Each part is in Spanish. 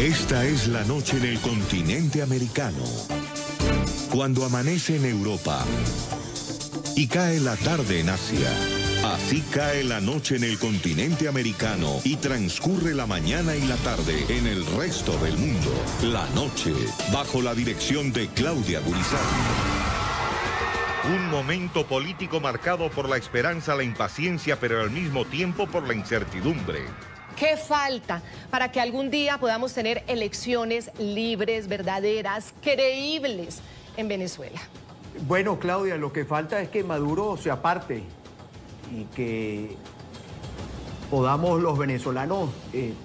Esta es la noche en el continente americano. Cuando amanece en Europa y cae la tarde en Asia. Así cae la noche en el continente americano y transcurre la mañana y la tarde en el resto del mundo. La noche, bajo la dirección de Claudia Gurizati. Un momento político marcado por la esperanza, la impaciencia, pero al mismo tiempo por la incertidumbre. ¿Qué falta para que algún día podamos tener elecciones libres, verdaderas, creíbles en Venezuela? Bueno, Claudia, lo que falta es que Maduro se aparte y que podamos los venezolanos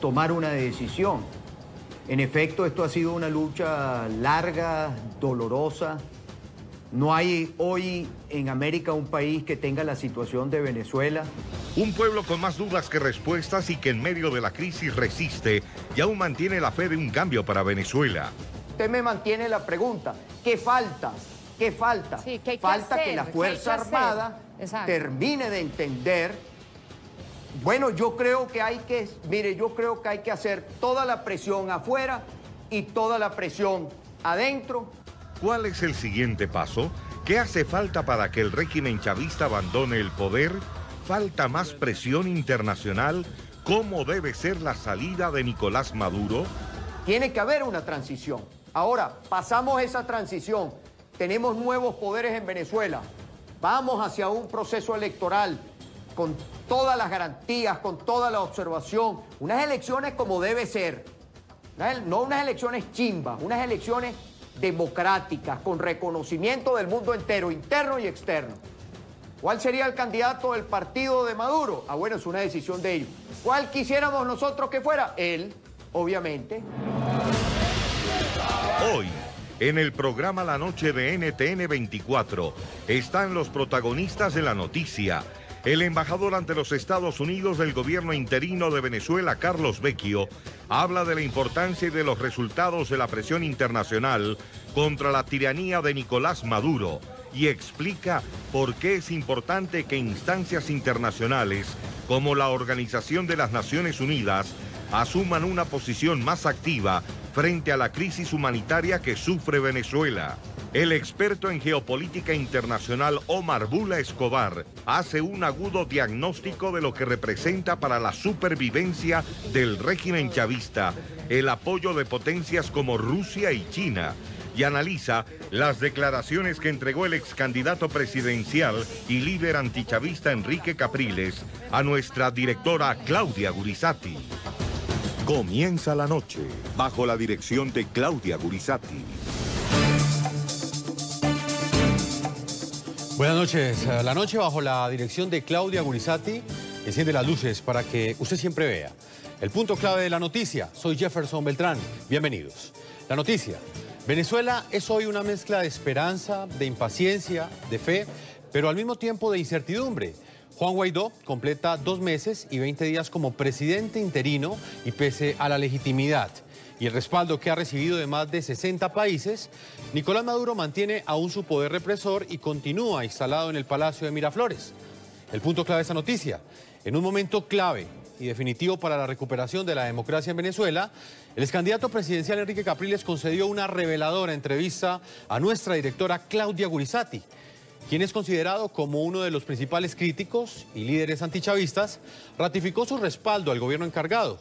tomar una decisión. En efecto, esto ha sido una lucha larga, dolorosa. No hay hoy en América un país que tenga la situación de Venezuela. Un pueblo con más dudas que respuestas y que en medio de la crisis resiste y aún mantiene la fe de un cambio para Venezuela. Usted me mantiene la pregunta, ¿qué falta? ¿Qué falta? Sí, ¿qué hay que falta hacer? que la Fuerza Armada termine de entender. Bueno, yo creo que hay que hacer toda la presión afuera y toda la presión adentro. ¿Cuál es el siguiente paso? ¿Qué hace falta para que el régimen chavista abandone el poder? ¿Falta más presión internacional? ¿Cómo debe ser la salida de Nicolás Maduro? Tiene que haber una transición. Ahora, pasamos esa transición. Tenemos nuevos poderes en Venezuela. Vamos hacia un proceso electoral con todas las garantías, con toda la observación. Unas elecciones como debe ser. No unas elecciones chimbas, unas elecciones democráticas, con reconocimiento del mundo entero, interno y externo. ¿Cuál sería el candidato del partido de Maduro? Ah, bueno, es una decisión de ellos. ¿Cuál quisiéramos nosotros que fuera? Él, obviamente. Hoy, en el programa La Noche de NTN 24, están los protagonistas de la noticia. El embajador ante los Estados Unidos del gobierno interino de Venezuela, Carlos Vecchio, habla de la importancia y de los resultados de la presión internacional contra la tiranía de Nicolás Maduro y explica por qué es importante que instancias internacionales como la Organización de las Naciones Unidas asuman una posición más activa frente a la crisis humanitaria que sufre Venezuela. El experto en geopolítica internacional Omar Bula Escobar hace un agudo diagnóstico de lo que representa para la supervivencia del régimen chavista el apoyo de potencias como Rusia y China y analiza las declaraciones que entregó el ex candidato presidencial y líder antichavista Enrique Capriles a nuestra directora Claudia Gurizati. Comienza la noche bajo la dirección de Claudia Gurizati. Buenas noches. La noche bajo la dirección de Claudia Gurizati enciende las luces para que usted siempre vea el punto clave de la noticia. Soy Jefferson Beltrán. Bienvenidos. La noticia. Venezuela es hoy una mezcla de esperanza, de impaciencia, de fe, pero al mismo tiempo de incertidumbre. Juan Guaidó completa 2 meses y 20 días como presidente interino y pese a la legitimidad y el respaldo que ha recibido de más de 60 países, Nicolás Maduro mantiene aún su poder represor y continúa instalado en el Palacio de Miraflores. El punto clave de esta noticia, en un momento clave y definitivo para la recuperación de la democracia en Venezuela, el excandidato presidencial Enrique Capriles concedió una reveladora entrevista a nuestra directora Claudia Gurizati, quien es considerado como uno de los principales críticos y líderes antichavistas, ratificó su respaldo al gobierno encargado.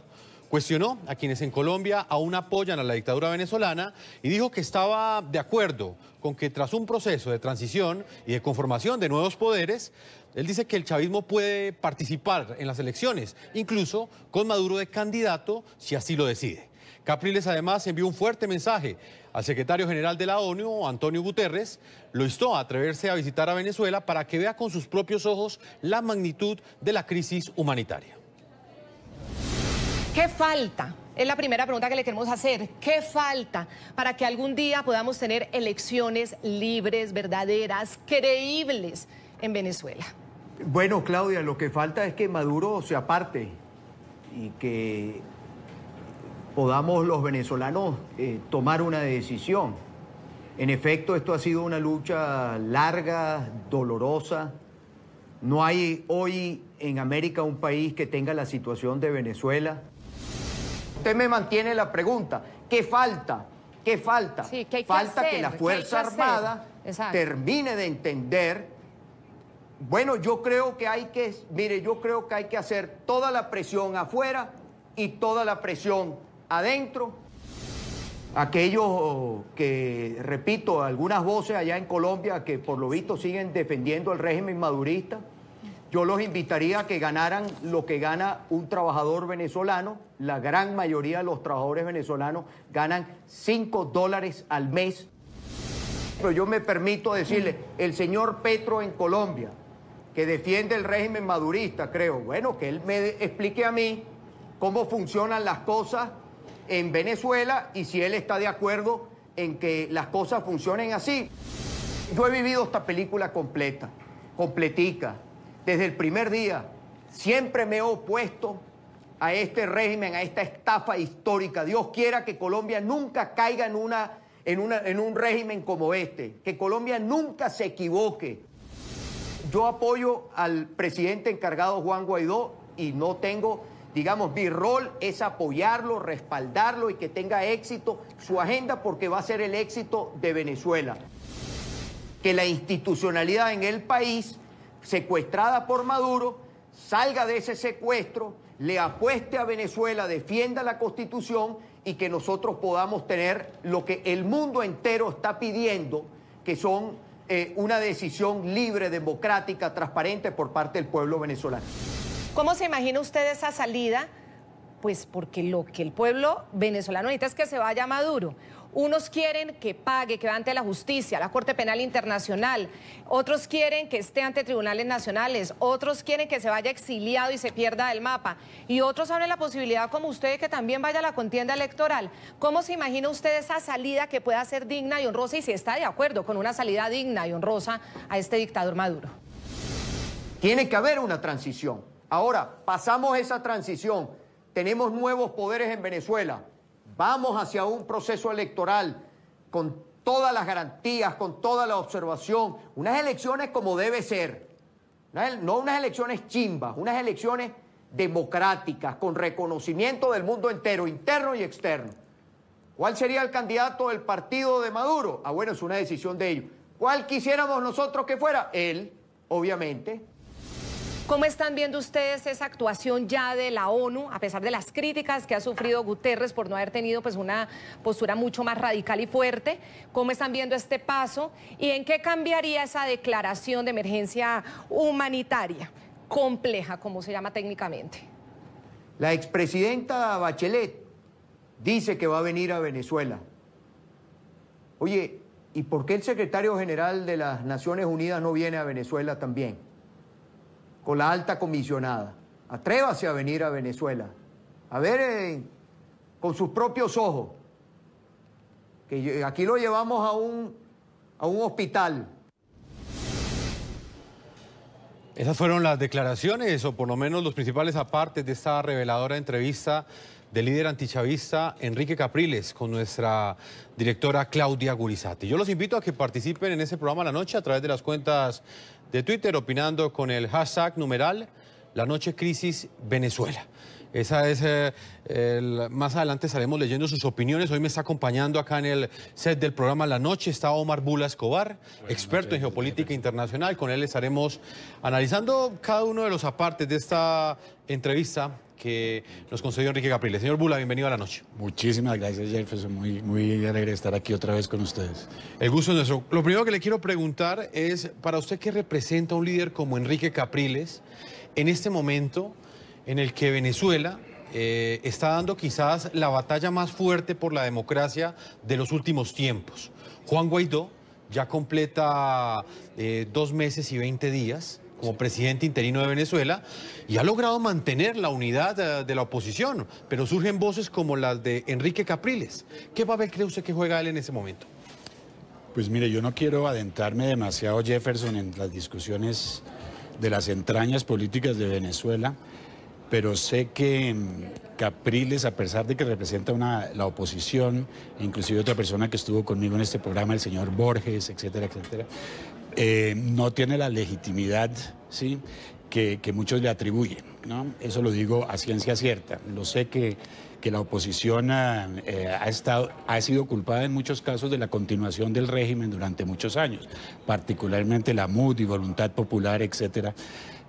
Cuestionó a quienes en Colombia aún apoyan a la dictadura venezolana y dijo que estaba de acuerdo con que tras un proceso de transición y de conformación de nuevos poderes, él dice que el chavismo puede participar en las elecciones, incluso con Maduro de candidato si así lo decide. Capriles además envió un fuerte mensaje al secretario general de la ONU, Antonio Guterres, lo instó a atreverse a visitar a Venezuela para que vea con sus propios ojos la magnitud de la crisis humanitaria. ¿Qué falta? Es la primera pregunta que le queremos hacer. ¿Qué falta para que algún día podamos tener elecciones libres, verdaderas, creíbles en Venezuela? Bueno, Claudia, lo que falta es que Maduro se aparte y que podamos los venezolanos tomar una decisión. En efecto, esto ha sido una lucha larga, dolorosa. No hay hoy en América un país que tenga la situación de Venezuela. usted me mantiene la pregunta, ¿qué falta? ¿Qué falta? Sí, ¿qué hay que falta hacer? que la ¿Qué hay Fuerza que hacer? Armada Exacto. termine de entender. Bueno, yo creo que hay que, mire, yo creo que hay que hacer toda la presión afuera y toda la presión adentro. Aquellos que, repito, algunas voces allá en Colombia que por lo visto siguen defendiendo el régimen madurista, yo los invitaría a que ganaran lo que gana un trabajador venezolano. La gran mayoría de los trabajadores venezolanos ganan $5 al mes. Pero yo me permito decirle, el señor Petro en Colombia, que defiende el régimen madurista, creo, bueno, que él me explique a mí cómo funcionan las cosas en Venezuela y si él está de acuerdo en que las cosas funcionen así. Yo he vivido esta película completa, completica. Desde el primer día siempre me he opuesto a este régimen, a esta estafa histórica. Dios quiera que Colombia nunca caiga en un régimen como este, que Colombia nunca se equivoque. Yo apoyo al presidente encargado Juan Guaidó y no tengo, digamos, mi rol es apoyarlo, respaldarlo y que tenga éxito su agenda porque va a ser el éxito de Venezuela. Que la institucionalidad en el país, secuestrada por Maduro, salga de ese secuestro, le apueste a Venezuela, defienda la Constitución y que nosotros podamos tener lo que el mundo entero está pidiendo, que son una decisión libre, democrática, transparente por parte del pueblo venezolano. ¿Cómo se imagina usted esa salida? Pues porque lo que el pueblo venezolano necesita es que se vaya Maduro. Unos quieren que pague, que va ante la justicia, la Corte Penal Internacional. Otros quieren que esté ante tribunales nacionales. Otros quieren que se vaya exiliado y se pierda del mapa. Y otros abren la posibilidad, como usted, de que también vaya a la contienda electoral. ¿Cómo se imagina usted esa salida que pueda ser digna y honrosa y si está de acuerdo con una salida digna y honrosa a este dictador Maduro? Tiene que haber una transición. Ahora, pasamos esa transición. Tenemos nuevos poderes en Venezuela. Vamos hacia un proceso electoral con todas las garantías, con toda la observación. Unas elecciones como debe ser. No unas elecciones chimbas, unas elecciones democráticas, con reconocimiento del mundo entero, interno y externo. ¿Cuál sería el candidato del partido de Maduro? Ah, bueno, es una decisión de ellos. ¿Cuál quisiéramos nosotros que fuera? Él, obviamente. ¿Cómo están viendo ustedes esa actuación ya de la ONU, a pesar de las críticas que ha sufrido Guterres por no haber tenido pues una postura mucho más radical y fuerte? ¿Cómo están viendo este paso? ¿Y en qué cambiaría esa declaración de emergencia humanitaria compleja, como se llama técnicamente? La expresidenta Bachelet dice que va a venir a Venezuela. Oye, ¿y por qué el secretario general de las Naciones Unidas no viene a Venezuela también? Con la alta comisionada. Atrévase a venir a Venezuela. A ver con sus propios ojos. Que aquí lo llevamos a un hospital. Esas fueron las declaraciones, o por lo menos los principales apartes de esta reveladora entrevista del líder antichavista Enrique Capriles con nuestra directora Claudia Gurizati. Yo los invito a que participen en ese programa La Noche a través de las cuentas de Twitter, opinando con el hashtag numeral La Noche Crisis Venezuela. Esa es, más adelante estaremos leyendo sus opiniones. Hoy me está acompañando acá en el set del programa La Noche, está Omar Bula Escobar, experto en geopolítica internacional. Con él estaremos analizando cada uno de los apartes de esta entrevista que nos concedió Enrique Capriles. Señor Bula, bienvenido a La Noche. Muchísimas gracias, Jefferson. Muy alegre de estar aquí otra vez con ustedes. El gusto es nuestro. Lo primero que le quiero preguntar es, para usted, ¿qué representa un líder como Enrique Capriles en este momento en el que Venezuela está dando quizás la batalla más fuerte por la democracia de los últimos tiempos? Juan Guaidó ya completa 2 meses y 20 días como presidente interino de Venezuela y ha logrado mantener la unidad de la oposición, pero surgen voces como las de Enrique Capriles. ¿Qué papel cree usted que juega él en ese momento? Pues mire, yo no quiero adentrarme demasiado, Jefferson, en las discusiones de las entrañas políticas de Venezuela, pero sé que Capriles, a pesar de que representa la oposición, inclusive otra persona que estuvo conmigo en este programa, el señor Borges, etcétera, etcétera, no tiene la legitimidad, ¿sí?, que muchos le atribuyen, ¿no? Eso lo digo a ciencia cierta. Lo sé que la oposición ha sido culpada en muchos casos de la continuación del régimen durante muchos años, particularmente la MUD y Voluntad Popular, etcétera.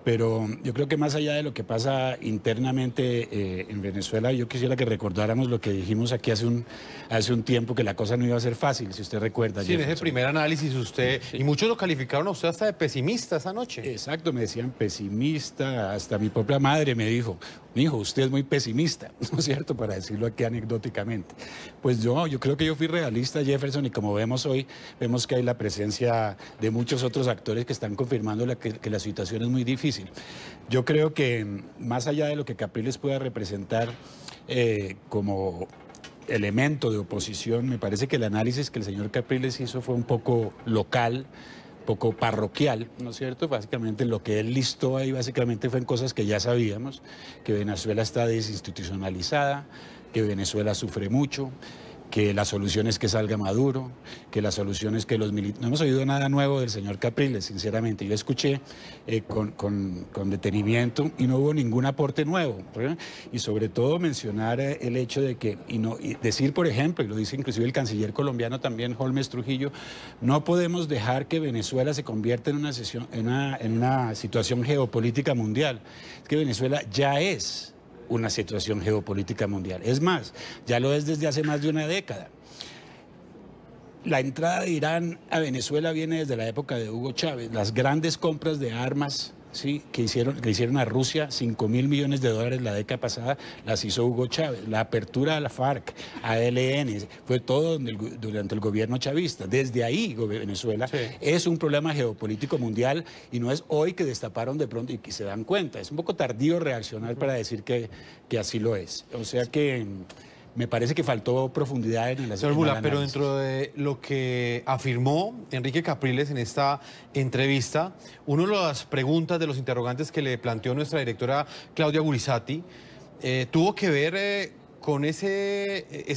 Pero yo creo que más allá de lo que pasa internamente en Venezuela, yo quisiera que recordáramos lo que dijimos aquí hace un tiempo, que la cosa no iba a ser fácil, si usted recuerda. Sí, en ese primer análisis usted, y muchos lo calificaron a usted hasta de pesimista esa noche. Exacto, me decían pesimista, hasta mi propia madre me dijo, hijo, usted es muy pesimista, ¿no es cierto?, para decirlo aquí anecdóticamente. Pues yo creo que yo fui realista, Jefferson, y como vemos hoy, vemos que hay la presencia de muchos otros actores que están confirmando que la situación es muy difícil. Yo creo que más allá de lo que Capriles pueda representar como elemento de oposición, me parece que el análisis que el señor Capriles hizo fue un poco local, poco parroquial, ¿no es cierto? Básicamente lo que él listó ahí básicamente fue en cosas que ya sabíamos, que Venezuela está desinstitucionalizada, que Venezuela sufre mucho, que la solución es que salga Maduro, que la solución es que los militares... No hemos oído nada nuevo del señor Capriles, sinceramente. Yo escuché con detenimiento y no hubo ningún aporte nuevo, ¿verdad? Y sobre todo mencionar el hecho de que, y decir, por ejemplo, y lo dice inclusive el canciller colombiano también, Holmes Trujillo, no podemos dejar que Venezuela se convierta en una situación geopolítica mundial. Es que Venezuela ya es una situación geopolítica mundial. Es más, ya lo es desde hace más de una década. La entrada de Irán a Venezuela viene desde la época de Hugo Chávez. Las grandes compras de armas, ¿sí?, que hicieron a Rusia, $5.000 millones la década pasada, las hizo Hugo Chávez. La apertura a la FARC, a ELN, fue todo durante el gobierno chavista. Desde ahí Venezuela es un problema geopolítico mundial y no es hoy que destaparon de pronto y que se dan cuenta. Es un poco tardío reaccionar para decir que así lo es. O sea que me parece que faltó profundidad en el Señor Bula, pero dentro de lo que afirmó Enrique Capriles en esta entrevista, una de las preguntas de los interrogantes que le planteó nuestra directora Claudia Gurizati tuvo que ver con esa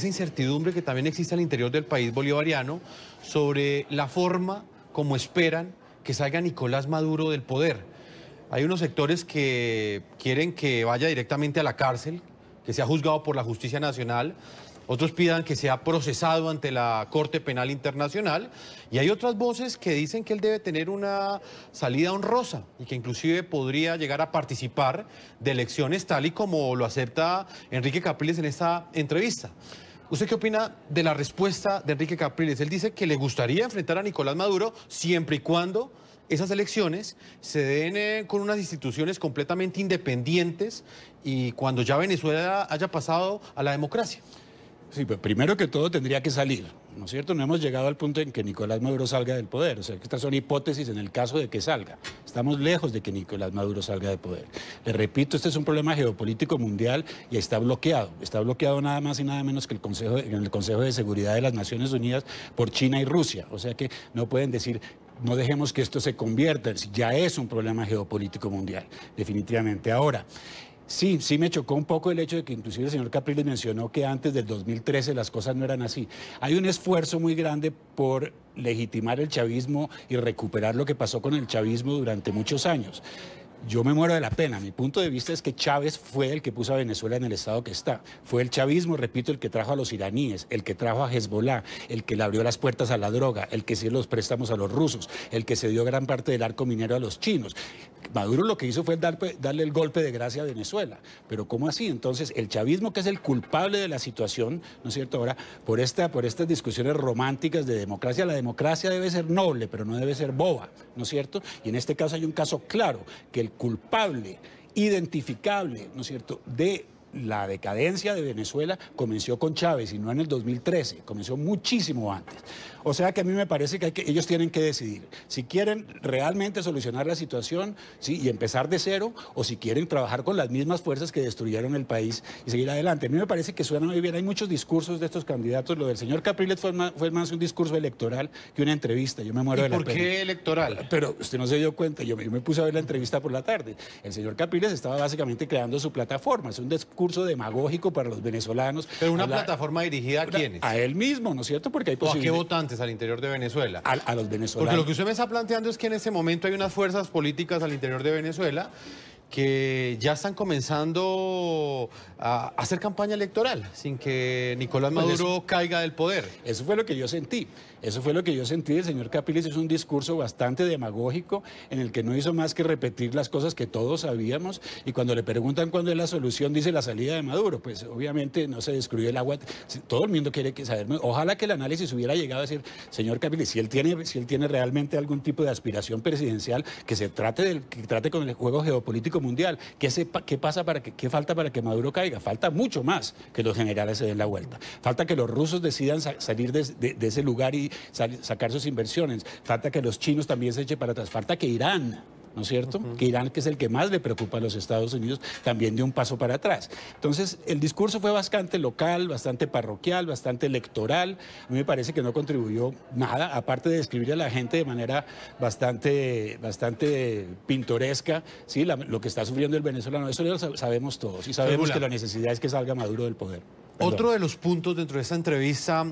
incertidumbre que también existe al interior del país bolivariano sobre la forma como esperan que salga Nicolás Maduro del poder. Hay unos sectores que quieren que vaya directamente a la cárcel, que sea juzgado por la Justicia Nacional, otros pidan que sea procesado ante la Corte Penal Internacional, y hay otras voces que dicen que él debe tener una salida honrosa y que inclusive podría llegar a participar de elecciones tal y como lo acepta Enrique Capriles en esta entrevista. ¿Usted qué opina de la respuesta de Enrique Capriles? Él dice que le gustaría enfrentar a Nicolás Maduro siempre y cuando esas elecciones se den con unas instituciones completamente independientes y cuando ya Venezuela haya pasado a la democracia. Sí, pues primero que todo tendría que salir, ¿no es cierto? No hemos llegado al punto en que Nicolás Maduro salga del poder, o sea, que estas son hipótesis en el caso de que salga. Estamos lejos de que Nicolás Maduro salga del poder. Le repito, este es un problema geopolítico mundial y está bloqueado nada más y nada menos que en el Consejo de Seguridad de las Naciones Unidas por China y Rusia, o sea que no pueden decir... No dejemos que esto se convierta, ya es un problema geopolítico mundial, definitivamente. Ahora, sí me chocó un poco el hecho de que inclusive el señor Capriles mencionó que antes del 2013 las cosas no eran así. Hay un esfuerzo muy grande por legitimar el chavismo y recuperar lo que pasó con el chavismo durante muchos años. Yo me muero de la pena. Mi punto de vista es que Chávez fue el que puso a Venezuela en el estado que está. Fue el chavismo, repito, el que trajo a los iraníes, el que trajo a Hezbollah, el que le abrió las puertas a la droga, el que dio los préstamos a los rusos, el que se dio gran parte del arco minero a los chinos. Maduro lo que hizo fue darle el golpe de gracia a Venezuela. Pero ¿cómo así? Entonces, el chavismo, que es el culpable de la situación, ¿no es cierto? Ahora, por estas discusiones románticas de democracia, la democracia debe ser noble, pero no debe ser boba, ¿no es cierto? Y en este caso hay un caso claro, que el culpable, identificable, ¿no es cierto?, de la decadencia de Venezuela comenzó con Chávez y no en el 2013, comenzó muchísimo antes. O sea que a mí me parece que ellos tienen que decidir si quieren realmente solucionar la situación, ¿sí?, y empezar de cero, o si quieren trabajar con las mismas fuerzas que destruyeron el país y seguir adelante. A mí me parece que suena muy bien. Hay muchos discursos de estos candidatos. Lo del señor Capriles fue más un discurso electoral que una entrevista. Yo me muero de la pena. ¿Por qué electoral? Pero usted no se dio cuenta. Yo me puse a ver la entrevista por la tarde. El señor Capriles estaba básicamente creando su plataforma. Es un discurso demagógico para los venezolanos. Pero una plataforma dirigida a quiénes? A él mismo, ¿no es cierto? Porque hay posibilidades. ¿O a qué votantes al interior de Venezuela? A los venezolanos. Porque lo que usted me está planteando es que en este momento hay unas fuerzas políticas al interior de Venezuela que ya están comenzando a hacer campaña electoral sin que Nicolás Maduro caiga del poder. Eso fue lo que yo sentí. Eso fue lo que yo sentí. El señor Capriles hizo un discurso bastante demagógico en el que no hizo más que repetir las cosas que todos sabíamos, y cuando le preguntan cuándo es la solución, dice la salida de Maduro. Pues obviamente no se destruyó el agua. Todo el mundo quiere saber. Ojalá que el análisis hubiera llegado a decir, señor Capriles, si él tiene realmente algún tipo de aspiración presidencial, que trate con el juego geopolítico mundial. ¿Qué pasa qué falta para que Maduro caiga? Falta mucho más que los generales se den la vuelta. Falta que los rusos decidan salir de ese lugar y sacar sus inversiones. Falta que los chinos también se echen para atrás. Falta que Irán, ¿no es cierto? Que Irán, que es el que más le preocupa a los Estados Unidos, también dé un paso para atrás. Entonces, el discurso fue bastante local, bastante parroquial, bastante electoral. A mí me parece que no contribuyó nada, aparte de describir a la gente de manera bastante pintoresca, ¿sí? Lo que está sufriendo el venezolano. Eso lo sabemos todos, y sabemos que la necesidad es que salga Maduro del poder. Otro de los puntos dentro de esta entrevista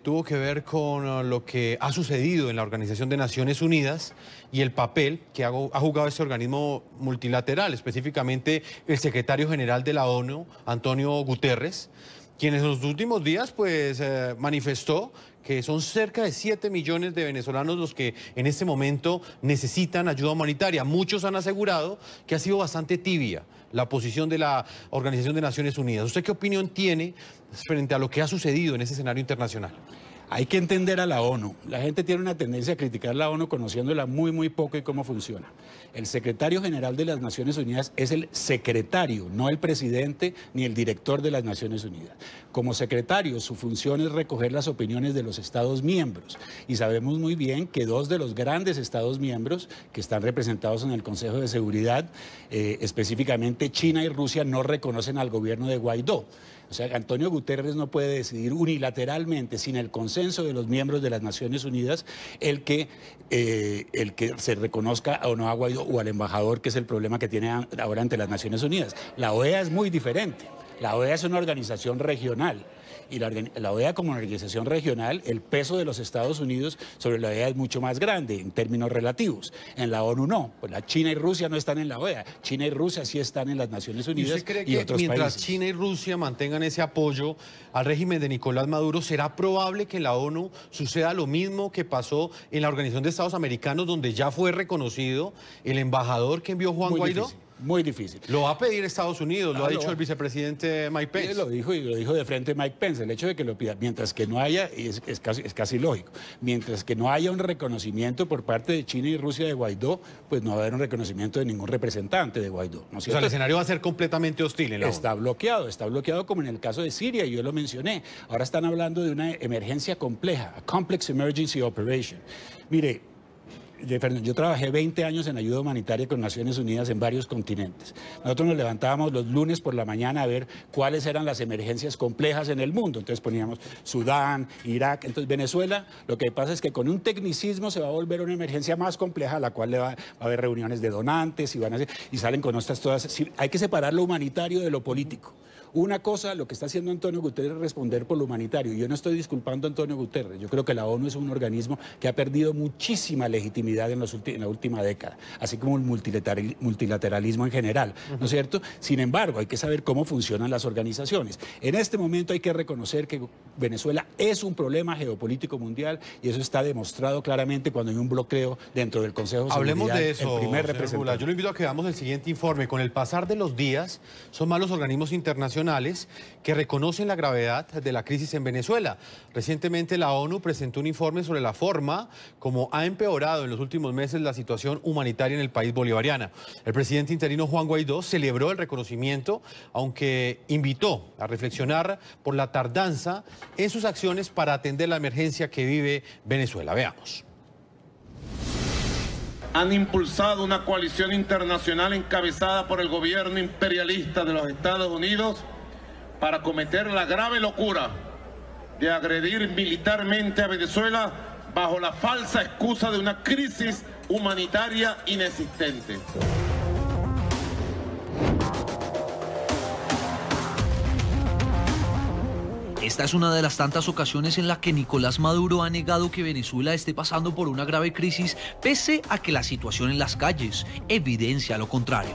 tuvo que ver con lo que ha sucedido en la Organización de Naciones Unidas y el papel que ha jugado este organismo multilateral, específicamente el secretario general de la ONU, Antonio Guterres, quien en los últimos días pues manifestó que son cerca de 7 millones de venezolanos los que en este momento necesitan ayuda humanitaria. Muchos han asegurado que ha sido bastante tibia la posición de la Organización de Naciones Unidas. ¿Usted qué opinión tiene frente a lo que ha sucedido en ese escenario internacional? Hay que entender a la ONU. La gente tiene una tendencia a criticar a la ONU conociéndola muy poco y cómo funciona. El secretario general de las Naciones Unidas es el secretario, no el presidente ni el director de las Naciones Unidas. Como secretario, su función es recoger las opiniones de los Estados miembros. Y sabemos muy bien que dos de los grandes Estados miembros que están representados en el Consejo de Seguridad, específicamente China y Rusia, no reconocen al gobierno de Guaidó. O sea, Antonio Guterres no puede decidir unilateralmente, sin el consenso de los miembros de las Naciones Unidas, el que se reconozca o no a Guaidó o al embajador, que es el problema que tiene ahora ante las Naciones Unidas. La OEA es muy diferente. La OEA es una organización regional. Y la OEA como organización regional, el peso de los Estados Unidos sobre la OEA es mucho más grande en términos relativos. En la ONU no, pues la China y Rusia no están en la OEA. China y Rusia sí están en las Naciones Unidas. ¿Y usted cree que mientras China y Rusia mantengan ese apoyo al régimen de Nicolás Maduro, será probable que en la ONU suceda lo mismo que pasó en la Organización de Estados Americanos, donde ya fue reconocido el embajador que envió Juan Guaidó? Muy difícil. Lo va a pedir Estados Unidos, lo ha dicho el vicepresidente Mike Pence. Lo dijo de frente Mike Pence. El hecho de que lo pida, mientras que no haya, y es casi lógico, mientras que no haya un reconocimiento por parte de China y Rusia de Guaidó, pues no va a haber un reconocimiento de ningún representante de Guaidó, ¿no es cierto? O sea, el escenario va a ser completamente hostil en la ONU. Está bloqueado como en el caso de Siria, y yo lo mencioné. Ahora están hablando de una emergencia compleja, a Complex Emergency Operation. Mire, yo trabajé 20 años en ayuda humanitaria con Naciones Unidas en varios continentes. Nosotros nos levantábamos los lunes por la mañana a ver cuáles eran las emergencias complejas en el mundo. Entonces poníamos Sudán, Irak. Entonces Venezuela, lo que pasa es que con un tecnicismo se va a volver una emergencia más compleja, a la cual va a haber reuniones de donantes y salen con estas todas. Sí, hay que separar lo humanitario de lo político. Una cosa, lo que está haciendo Antonio Guterres es responder por lo humanitario. Yo no estoy disculpando a Antonio Guterres. Yo creo que la ONU es un organismo que ha perdido muchísima legitimidad en la última década, así como el multilateralismo en general, ¿no es cierto? Sin embargo, hay que saber cómo funcionan las organizaciones. En este momento hay que reconocer que Venezuela es un problema geopolítico mundial, y eso está demostrado claramente cuando hay un bloqueo dentro del Consejo de Seguridad. Hablemos de eso, el primer representante. Yo lo invito a que veamos el siguiente informe. Con el pasar de los días, son más los organismos internacionales que reconocen la gravedad de la crisis en Venezuela. Recientemente la ONU presentó un informe sobre la forma como ha empeorado en los últimos meses la situación humanitaria en el país bolivariano. El presidente interino Juan Guaidó celebró el reconocimiento, aunque invitó a reflexionar por la tardanza en sus acciones para atender la emergencia que vive Venezuela. Veamos. Han impulsado una coalición internacional encabezada por el gobierno imperialista de los Estados Unidos para cometer la grave locura de agredir militarmente a Venezuela bajo la falsa excusa de una crisis humanitaria inexistente. Esta es una de las tantas ocasiones en las que Nicolás Maduro ha negado que Venezuela esté pasando por una grave crisis, pese a que la situación en las calles evidencia lo contrario.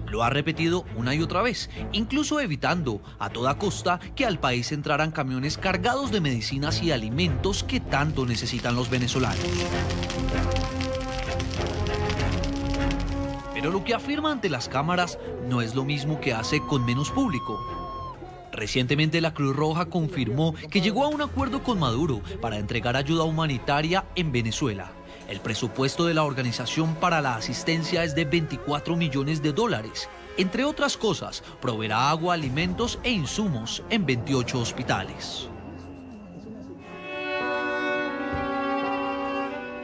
Lo ha repetido una y otra vez, incluso evitando a toda costa que al país entraran camiones cargados de medicinas y alimentos que tanto necesitan los venezolanos. Pero lo que afirma ante las cámaras no es lo mismo que hace con menos público. Recientemente la Cruz Roja confirmó que llegó a un acuerdo con Maduro para entregar ayuda humanitaria en Venezuela. El presupuesto de la organización para la asistencia es de 24 millones de dólares. Entre otras cosas, proveerá agua, alimentos e insumos en 28 hospitales.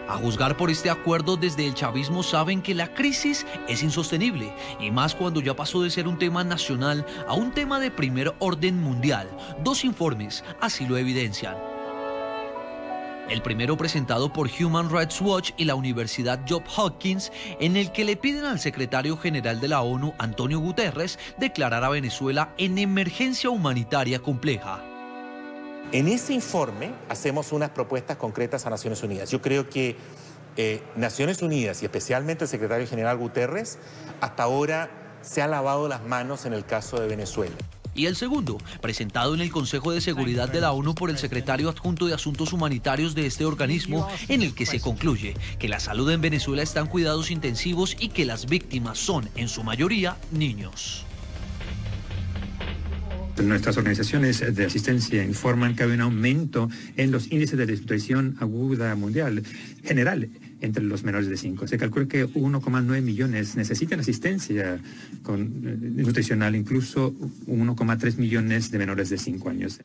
A juzgar por este acuerdo, desde el chavismo saben que la crisis es insostenible, y más cuando ya pasó de ser un tema nacional a un tema de primer orden mundial. Dos informes así lo evidencian. El primero presentado por Human Rights Watch y la Universidad Johns Hopkins, en el que le piden al secretario general de la ONU, Antonio Guterres, declarar a Venezuela en emergencia humanitaria compleja. En ese informe hacemos unas propuestas concretas a Naciones Unidas. Yo creo que Naciones Unidas y especialmente el secretario general Guterres hasta ahora se ha lavado las manos en el caso de Venezuela. Y el segundo, presentado en el Consejo de Seguridad de la ONU por el secretario adjunto de Asuntos Humanitarios de este organismo, en el que se concluye que la salud en Venezuela está en cuidados intensivos y que las víctimas son, en su mayoría, niños. Nuestras organizaciones de asistencia informan que hay un aumento en los índices de desnutrición aguda mundial general entre los menores de 5. Se calcula que 1,9 millones necesitan asistencia nutricional, incluso 1,3 millones de menores de 5 años.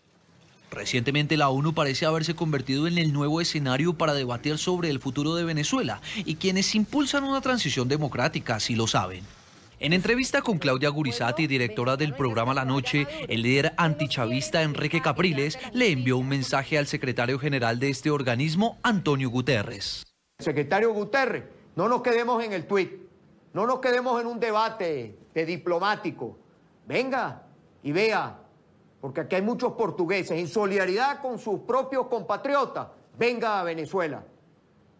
Recientemente la ONU parece haberse convertido en el nuevo escenario para debatir sobre el futuro de Venezuela, y quienes impulsan una transición democrática así lo saben. En entrevista con Claudia Gurizati, directora del programa La Noche, el líder antichavista Enrique Capriles le envió un mensaje al secretario general de este organismo, Antonio Guterres. Secretario Guterres, no nos quedemos en el tuit, no nos quedemos en un debate de diplomático. Venga y vea, porque aquí hay muchos portugueses en solidaridad con sus propios compatriotas. Venga a Venezuela.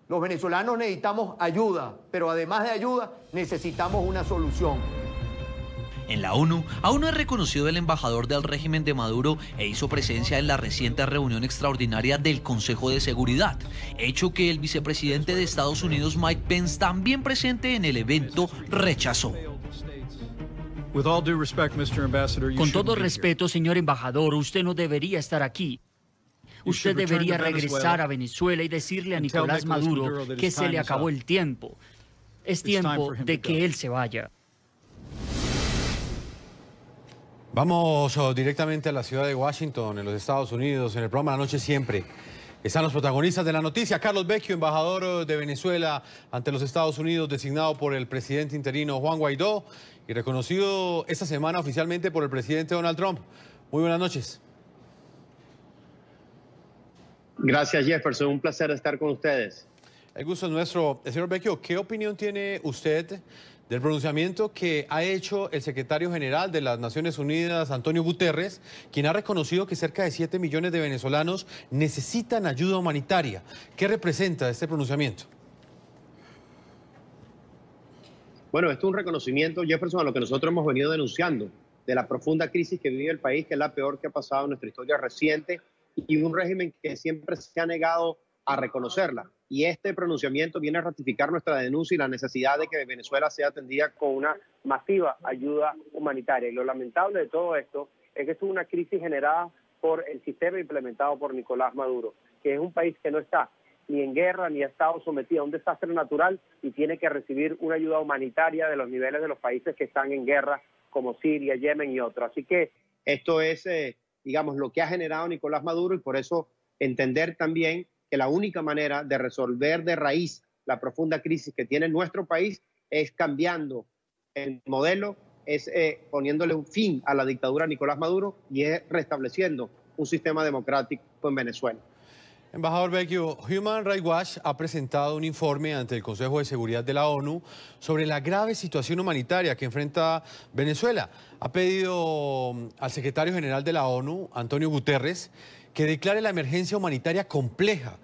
Los venezolanos necesitamos ayuda, pero además de ayuda, necesitamos una solución. En la ONU, aún no es reconocido el embajador del régimen de Maduro e hizo presencia en la reciente reunión extraordinaria del Consejo de Seguridad, hecho que el vicepresidente de Estados Unidos, Mike Pence, también presente en el evento, rechazó. Con todo respeto, señor embajador, usted no debería estar aquí. Usted debería regresar a Venezuela y decirle a Nicolás Maduro que se le acabó el tiempo. Es tiempo de que él se vaya. Vamos directamente a la ciudad de Washington, en los Estados Unidos. En el programa La Noche siempre están los protagonistas de la noticia. Carlos Vecchio, embajador de Venezuela ante los Estados Unidos, designado por el presidente interino Juan Guaidó y reconocido esta semana oficialmente por el presidente Donald Trump. Muy buenas noches. Gracias, Jefferson. Un placer estar con ustedes. El gusto es nuestro. Señor Vecchio, ¿qué opinión tiene usted del pronunciamiento que ha hecho el secretario general de las Naciones Unidas, Antonio Guterres, quien ha reconocido que cerca de 7 millones de venezolanos necesitan ayuda humanitaria? ¿Qué representa este pronunciamiento? Bueno, esto es un reconocimiento, Jefferson, a lo que nosotros hemos venido denunciando, de la profunda crisis que vive el país, que es la peor que ha pasado en nuestra historia reciente, y un régimen que siempre se ha negado a reconocerla. Y este pronunciamiento viene a ratificar nuestra denuncia y la necesidad de que Venezuela sea atendida con una masiva ayuda humanitaria. Y lo lamentable de todo esto es que esto es una crisis generada por el sistema implementado por Nicolás Maduro, que es un país que no está ni en guerra ni ha estado sometido a un desastre natural y tiene que recibir una ayuda humanitaria de los niveles de los países que están en guerra, como Siria, Yemen y otros. Así que esto es, digamos, lo que ha generado Nicolás Maduro, y por eso entender también que la única manera de resolver de raíz la profunda crisis que tiene nuestro país es cambiando el modelo, es poniéndole un fin a la dictadura de Nicolás Maduro y es restableciendo un sistema democrático en Venezuela. Embajador Vecchio, Human Rights Watch ha presentado un informe ante el Consejo de Seguridad de la ONU sobre la grave situación humanitaria que enfrenta Venezuela. Ha pedido al secretario general de la ONU, Antonio Guterres, que declare la emergencia humanitaria compleja.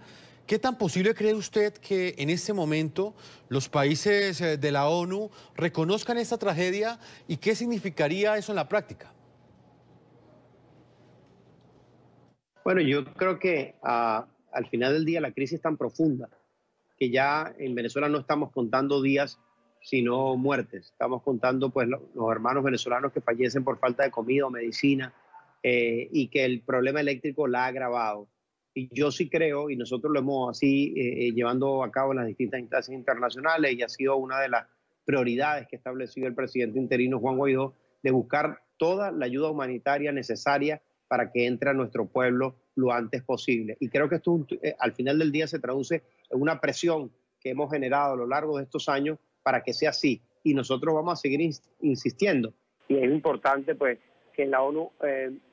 ¿Qué tan posible cree usted que en este momento los países de la ONU reconozcan esta tragedia y qué significaría eso en la práctica? Bueno, yo creo que al final del día la crisis es tan profunda que ya en Venezuela no estamos contando días, sino muertes. Estamos contando pues los hermanos venezolanos que fallecen por falta de comida o medicina y que el problema eléctrico la ha agravado. Y yo sí creo, y nosotros lo hemos así llevando a cabo en las distintas instancias internacionales, y ha sido una de las prioridades que ha establecido el presidente interino Juan Guaidó, de buscar toda la ayuda humanitaria necesaria para que entre a nuestro pueblo lo antes posible. Y creo que esto al final del día se traduce en una presión que hemos generado a lo largo de estos años para que sea así. Y nosotros vamos a seguir insistiendo. Y es importante pues que en la ONU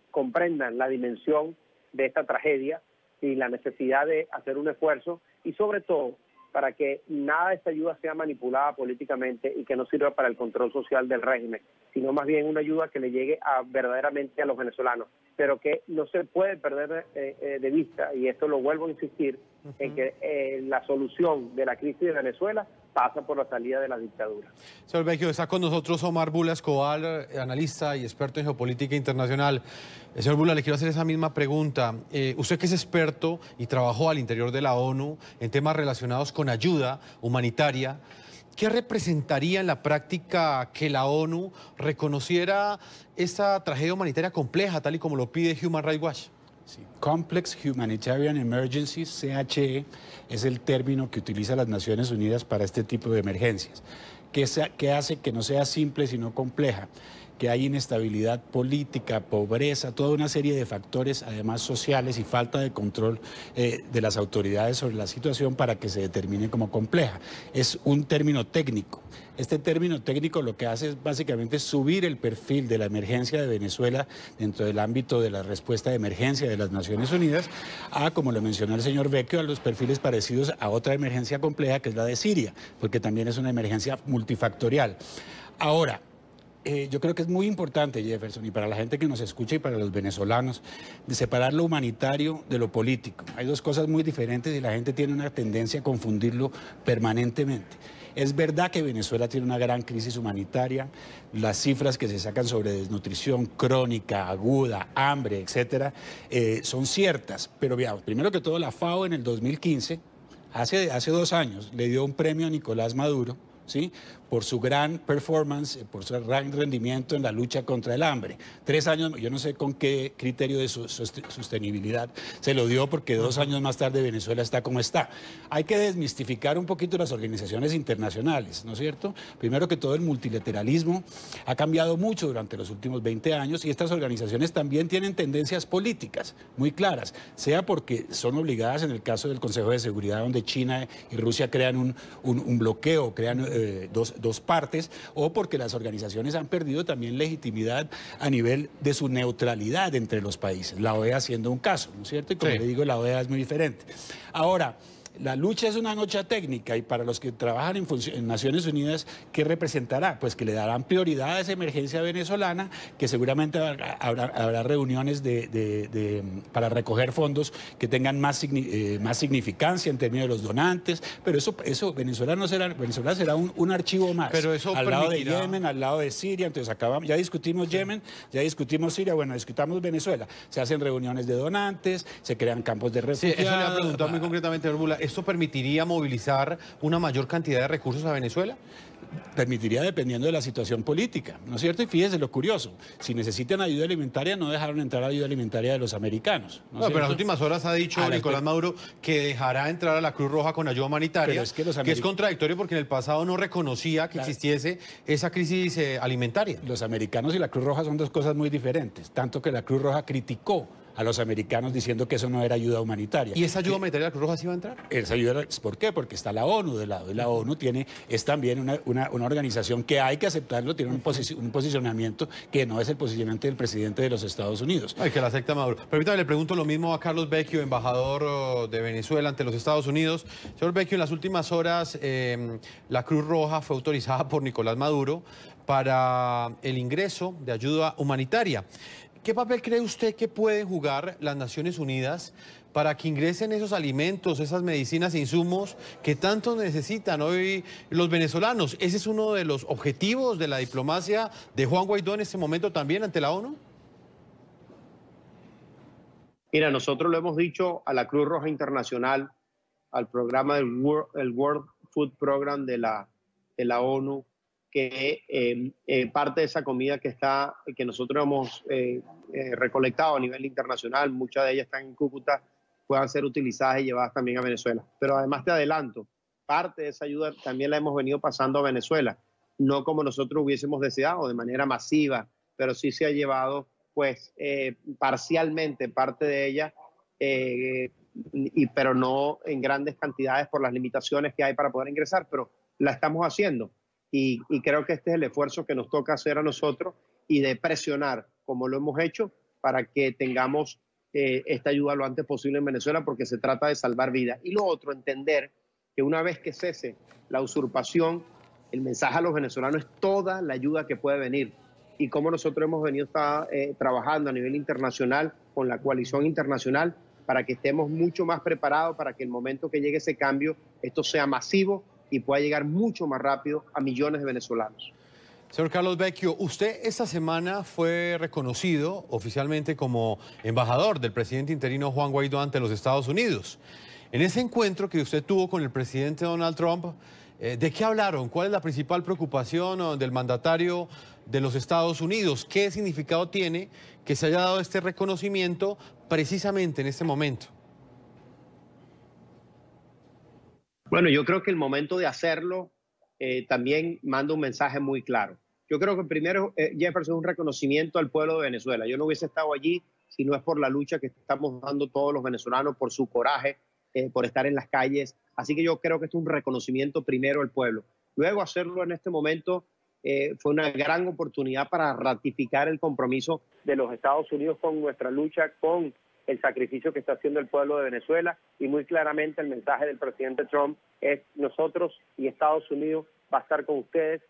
comprendan la dimensión de esta tragedia y la necesidad de hacer un esfuerzo y sobre todo para que nada de esta ayuda sea manipulada políticamente y que no sirva para el control social del régimen, sino más bien una ayuda que le llegue verdaderamente a los venezolanos, pero que no se puede perder de vista, y esto lo vuelvo a insistir, en que la solución de la crisis de Venezuela pasa por la salida de la dictadura. Señor Vecchio, está con nosotros Omar Bula Escobar, analista y experto en geopolítica internacional. Señor Bula, le quiero hacer esa misma pregunta. Usted que es experto y trabajó al interior de la ONU en temas relacionados con ayuda humanitaria, ¿qué representaría en la práctica que la ONU reconociera esta tragedia humanitaria compleja, tal y como lo pide Human Rights Watch? Sí. Complex Humanitarian Emergencies, CHE, es el término que utiliza las Naciones Unidas para este tipo de emergencias, que hace que no sea simple sino compleja, que hay inestabilidad política, pobreza, toda una serie de factores, además sociales, y falta de control de las autoridades sobre la situación para que se determine como compleja. Es un término técnico. Este término técnico lo que hace es básicamente subir el perfil de la emergencia de Venezuela dentro del ámbito de la respuesta de emergencia de las Naciones Unidas a, como lo mencionó el señor Vecchio, a los perfiles parecidos a otra emergencia compleja que es la de Siria, porque también es una emergencia multifactorial. Ahora, yo creo que es muy importante, Jefferson, y para la gente que nos escucha y para los venezolanos, de separar lo humanitario de lo político. Hay dos cosas muy diferentes y la gente tiene una tendencia a confundirlo permanentemente. Es verdad que Venezuela tiene una gran crisis humanitaria, las cifras que se sacan sobre desnutrición crónica, aguda, hambre, etcétera, son ciertas, pero veamos, primero que todo la FAO en el 2015, hace 2 años, le dio un premio a Nicolás Maduro, ¿sí?, por su gran performance, por su gran rendimiento en la lucha contra el hambre. 3 años, yo no sé con qué criterio de sostenibilidad se lo dio, porque 2 años más tarde Venezuela está como está. Hay que desmistificar un poquito las organizaciones internacionales, ¿no es cierto? Primero que todo, el multilateralismo ha cambiado mucho durante los últimos 20 años y estas organizaciones también tienen tendencias políticas muy claras, sea porque son obligadas en el caso del Consejo de Seguridad, donde China y Rusia crean un bloqueo, crean dos partes, o porque las organizaciones han perdido también legitimidad a nivel de su neutralidad entre los países, la OEA siendo un caso, ¿no es cierto? Y como le digo, la OEA es muy diferente. Ahora, la lucha es una lucha técnica, y para los que trabajan en Naciones Unidas, ¿qué representará? Pues que le darán prioridad a esa emergencia venezolana, que seguramente habrá reuniones para recoger fondos que tengan más significancia en términos de los donantes, pero eso Venezuela será un archivo más. Pero eso al lado de permitirá... Yemen, al lado de Siria, entonces ya discutimos Yemen, ya discutimos Siria, bueno, discutamos Venezuela. Se hacen reuniones de donantes, se crean campos de refugiados. Sí, eso le ha preguntado muy concretamente, señor Bula. ¿Esto permitiría movilizar una mayor cantidad de recursos a Venezuela? Permitiría, dependiendo de la situación política, ¿no es cierto? Y fíjese lo curioso, si necesitan ayuda alimentaria, no dejaron entrar ayuda alimentaria de los americanos. No, pero en las últimas horas ha dicho Nicolás Maduro que dejará entrar a la Cruz Roja con ayuda humanitaria, que es contradictorio porque en el pasado no reconocía que existiese esa crisis alimentaria. Los americanos y la Cruz Roja son dos cosas muy diferentes, tanto que la Cruz Roja criticó a los americanos diciendo que eso no era ayuda humanitaria. ¿Y esa ayuda humanitaria de la Cruz Roja sí va a entrar? Esa ayuda, ¿por qué? Porque está la ONU de lado, y la ONU es también una organización que hay que aceptarlo, tiene un posicionamiento que no es el posicionamiento del presidente de los Estados Unidos. Ay, que la acepta Maduro. Permítame, le pregunto lo mismo a Carlos Vecchio, embajador de Venezuela ante los Estados Unidos. Señor Vecchio, en las últimas horas la Cruz Roja fue autorizada por Nicolás Maduro para el ingreso de ayuda humanitaria. ¿Qué papel cree usted que pueden jugar las Naciones Unidas para que ingresen esos alimentos, esas medicinas e insumos que tanto necesitan hoy los venezolanos? ¿Ese es uno de los objetivos de la diplomacia de Juan Guaidó en este momento también ante la ONU? Mira, nosotros lo hemos dicho a la Cruz Roja Internacional, al programa del World Food Program de la ONU, que parte de esa comida que nosotros hemos recolectado a nivel internacional, muchas de ellas están en Cúcuta, puedan ser utilizadas y llevadas también a Venezuela. Pero además te adelanto, parte de esa ayuda también la hemos venido pasando a Venezuela, no como nosotros hubiésemos deseado, de manera masiva, pero sí se ha llevado pues parcialmente parte de ella, pero no en grandes cantidades por las limitaciones que hay para poder ingresar, pero la estamos haciendo. Y creo que este es el esfuerzo que nos toca hacer a nosotros y de presionar, como lo hemos hecho, para que tengamos esta ayuda lo antes posible en Venezuela, porque se trata de salvar vidas. Y lo otro, entender que una vez que cese la usurpación, el mensaje a los venezolanos es toda la ayuda que puede venir. Y como nosotros hemos venido trabajando a nivel internacional, con la coalición internacional, para que estemos mucho más preparados para que el momento que llegue ese cambio, esto sea masivo y pueda llegar mucho más rápido a millones de venezolanos. Señor Carlos Vecchio, usted esta semana fue reconocido oficialmente como embajador del presidente interino Juan Guaidó ante los Estados Unidos. En ese encuentro que usted tuvo con el presidente Donald Trump, ¿de qué hablaron? ¿Cuál es la principal preocupación del mandatario de los Estados Unidos? ¿Qué significado tiene que se haya dado este reconocimiento precisamente en este momento? Bueno, yo creo que el momento de hacerlo también manda un mensaje muy claro. Yo creo que primero, Jefferson, es un reconocimiento al pueblo de Venezuela. Yo no hubiese estado allí si no es por la lucha que estamos dando todos los venezolanos, por su coraje, por estar en las calles. Así que yo creo que esto es un reconocimiento primero al pueblo. Luego, hacerlo en este momento fue una gran oportunidad para ratificar el compromiso de los Estados Unidos con nuestra lucha, con el sacrificio que está haciendo el pueblo de Venezuela, y muy claramente el mensaje del presidente Trump es: nosotros y Estados Unidos va a estar con ustedes